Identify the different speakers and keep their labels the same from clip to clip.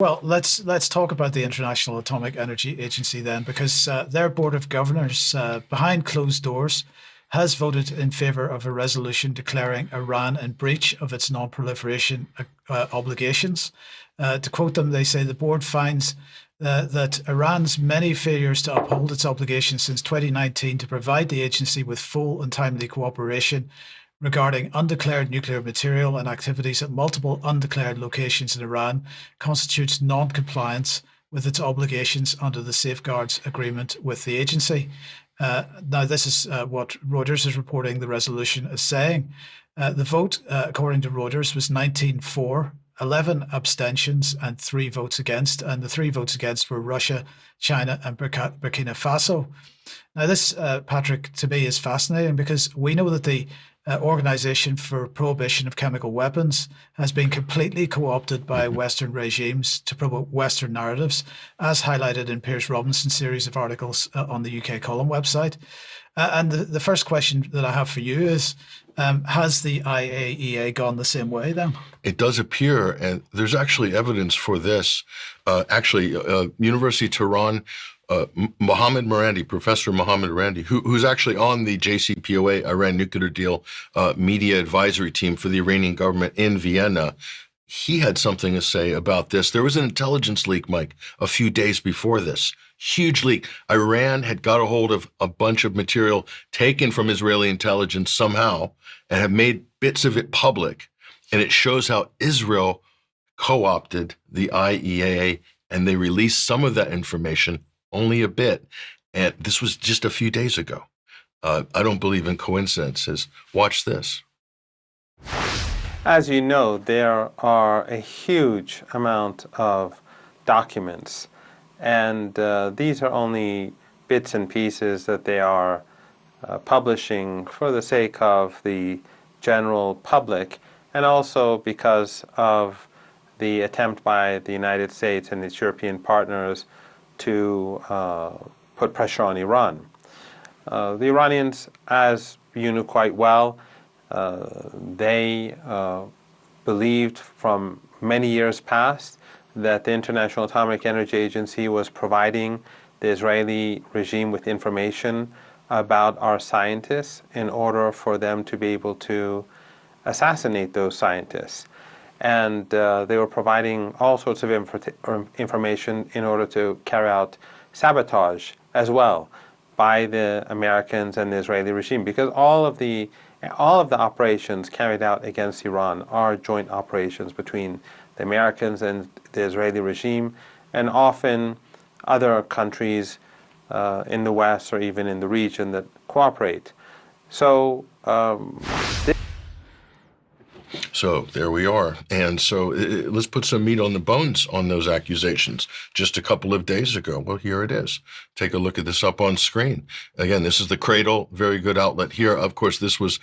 Speaker 1: Well, let's talk about the International Atomic Energy Agency then, because their board of governors, behind closed doors, has voted in favor of a resolution declaring Iran in breach of its non-proliferation obligations. To quote them, they say the board finds that Iran's many failures to uphold its obligations since 2019 to provide the agency with full and timely cooperation regarding undeclared nuclear material and activities at multiple undeclared locations in Iran constitutes non-compliance with its obligations under the Safeguards Agreement with the agency. Now, this is what Reuters is reporting the resolution as saying. The vote, according to Reuters, was 19-4, 11 abstentions and 3 votes against. And the 3 votes against were Russia, China, and Burkina Faso. Now, this, Patrick, to me is fascinating because we know that the Organization for Prohibition of Chemical Weapons has been completely co-opted by Western regimes to promote Western narratives, as highlighted in Piers Robinson's series of articles on the UK Column website. And the first question that I have for you is, has the IAEA gone the same way then?
Speaker 2: It does appear, and there's actually evidence for this. University of Tehran, Professor Mohammed Marandi, who's actually on the JCPOA Iran nuclear deal media advisory team for the Iranian government in Vienna, he had something to say about this. There was an intelligence leak, Mike, a few days before this. Huge leak. Iran had got a hold of a bunch of material taken from Israeli intelligence somehow and have made bits of it public. And it shows how Israel co-opted the IAEA, and they released some of that information, only a bit. And this was just a few days ago. I don't believe in coincidences. Watch this.
Speaker 3: As you know, there are a huge amount of documents, and these are only bits and pieces that they are publishing for the sake of the general public, and also because of the attempt by the United States and its European partners to put pressure on Iran. The Iranians, as you know quite well, they believed from many years past that the International Atomic Energy Agency was providing the Israeli regime with information about our scientists in order for them to be able to assassinate those scientists. And they were providing all sorts of information in order to carry out sabotage as well by the Americans and the Israeli regime, because all of the operations carried out against Iran are joint operations between the Americans and the Israeli regime, and often other countries in the West or even in the region that cooperate. So
Speaker 2: So there we are. And so let's put some meat on the bones on those accusations. Just a couple of days ago, well, here it is. Take a look at this up on screen. Again, this is the Cradle, very good outlet here. Of course, this was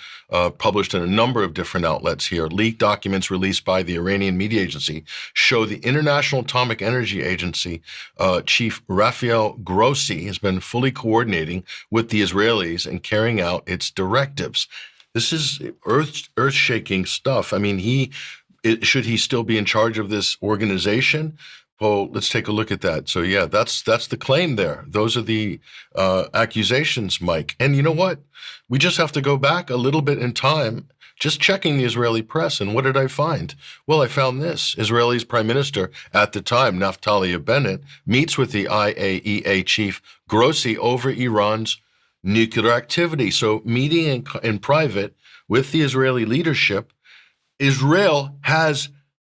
Speaker 2: published in a number of different outlets here. Leaked documents released by the Iranian media agency show the International Atomic Energy Agency chief Rafael Grossi has been fully coordinating with the Israelis and carrying out its directives. This is earth-shaking stuff. I mean, should he still be in charge of this organization? Well, let's take a look at that. So, yeah, that's the claim there. Those are the accusations, Mike. And you know what? We just have to go back a little bit in time, just checking the Israeli press. And what did I find? Well, I found this. Israel's prime minister at the time, Naftali Bennett, meets with the IAEA chief Grossi over Iran's nuclear activity. So meeting in private with the Israeli leadership, Israel has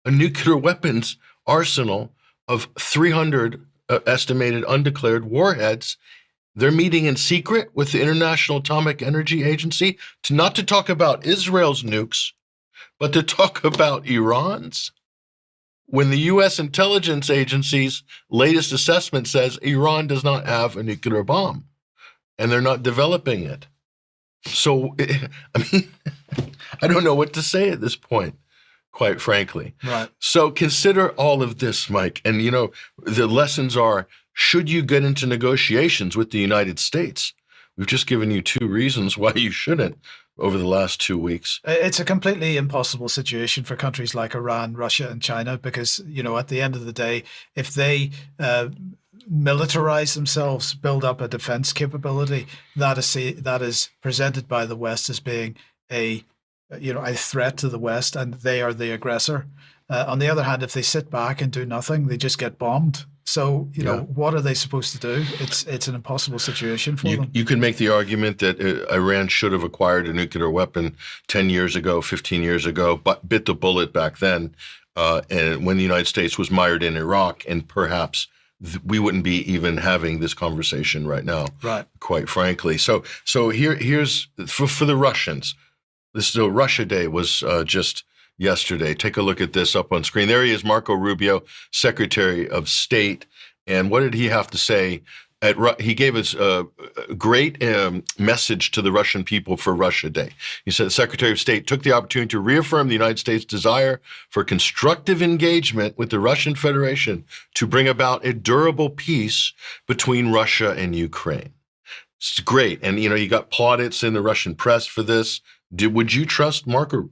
Speaker 2: a nuclear weapons arsenal of 300 estimated undeclared warheads. They're meeting in secret with the International Atomic Energy Agency not to talk about Israel's nukes, but to talk about Iran's. When the U.S. intelligence agency's latest assessment says Iran does not have a nuclear bomb, and they're not developing it. So, I mean, I don't know what to say at this point, quite frankly.
Speaker 1: Right.
Speaker 2: So consider all of this, Mike. And, the lessons are, should you get into negotiations with the United States, We've just given you two reasons why you shouldn't over the last 2 weeks.
Speaker 1: It's a completely impossible situation for countries like Iran, Russia, and China because, at the end of the day, if they militarize themselves, build up a defense capability, that is presented by the West as being a threat to the West, and they are the aggressor. On the other hand, if they sit back and do nothing, they just get bombed. So, what are they supposed to do? It's an impossible situation for them.
Speaker 2: You can make the argument that Iran should have acquired a nuclear weapon 10 years ago, 15 years ago, but bit the bullet back then, and when the United States was mired in Iraq, and perhaps we wouldn't be even having this conversation right now,
Speaker 1: right?
Speaker 2: Quite frankly. So here's for the Russians. So Russia Day was just yesterday. Take a look at this up on screen. There he is, Marco Rubio, Secretary of State. And what did he have to say? He gave us a great message to the Russian people for Russia Day. He said the Secretary of State took the opportunity to reaffirm the United States' desire for constructive engagement with the Russian Federation to bring about a durable peace between Russia and Ukraine. It's great. And, you got plaudits in the Russian press for this. Would you trust Marco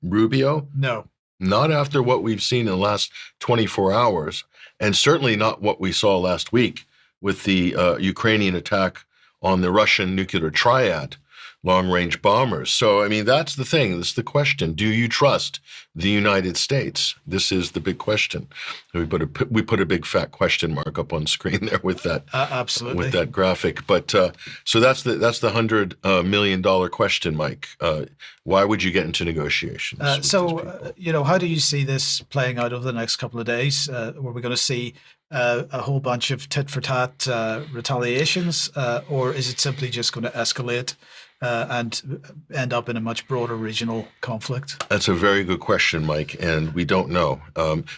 Speaker 2: Rubio?
Speaker 1: No.
Speaker 2: Not after what we've seen in the last 24 hours, and certainly not what we saw last week with the Ukrainian attack on the Russian nuclear triad, long-range bombers. So, that's the thing. This is the question. Do you trust the United States? This is the big question. We put a big fat question mark up on screen there with that
Speaker 1: absolutely
Speaker 2: with that graphic. But so that's the $100 million question, Mike. Why would you get into negotiations?
Speaker 1: How do you see this playing out over the next couple of days? Were we going to see a whole bunch of tit-for-tat retaliations, or is it simply just going to escalate and end up in a much broader regional conflict?
Speaker 2: That's a very good question, Mike, and we don't know.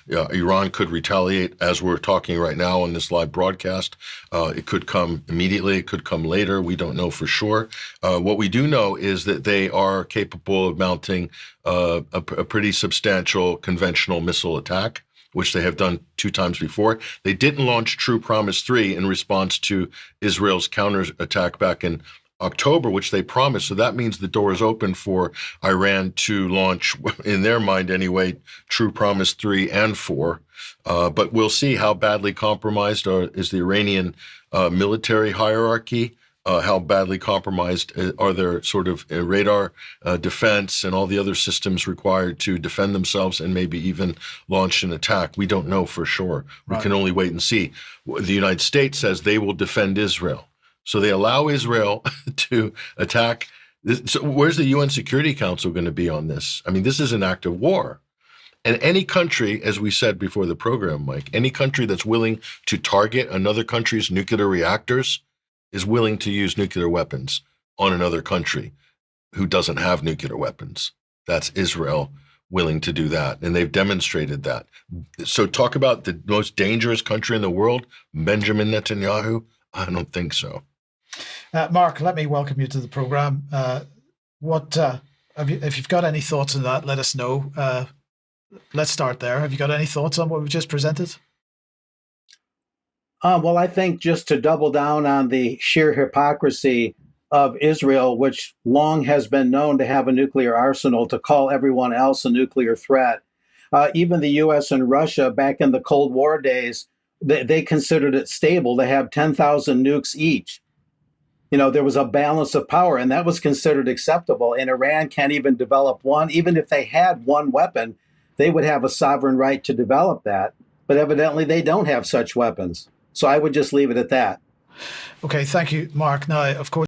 Speaker 2: Iran could retaliate as we're talking right now on this live broadcast. It could come immediately. It could come later. We don't know for sure. What we do know is that they are capable of mounting a pretty substantial conventional missile attack, which they have done 2 times before. They didn't launch True Promise 3 in response to Israel's counterattack back in October, which they promised. So that means the door is open for Iran to launch, in their mind anyway, True Promise 3 and 4. But we'll see how badly compromised is the Iranian military hierarchy. How badly compromised are their sort of radar defense and all the other systems required to defend themselves and maybe even launch an attack. We don't know for sure. We can only wait and see. The United States says they will defend Israel. So they allow Israel to attack. So where's the UN Security Council going to be on this? This is an act of war. And any country, as we said before the program, Mike, any country that's willing to target another country's nuclear reactors is willing to use nuclear weapons on another country who doesn't have nuclear weapons. That's Israel willing to do that. And they've demonstrated that. So talk about the most dangerous country in the world, Benjamin Netanyahu. I don't think so.
Speaker 1: Mark, let me welcome you to the program. If you've got any thoughts on that, let us know. Let's start there. Have you got any thoughts on what we've just presented?
Speaker 4: Well, I think just to double down on the sheer hypocrisy of Israel, which long has been known to have a nuclear arsenal, to call everyone else a nuclear threat. Even the U.S. and Russia back in the Cold War days, they considered it stable to have 10,000 nukes each. There was a balance of power, and that was considered acceptable. And Iran can't even develop one. Even if they had one weapon, they would have a sovereign right to develop that. But evidently, they don't have such weapons. So I would just leave it at that.
Speaker 1: Okay, thank you, Mark. Now, of course,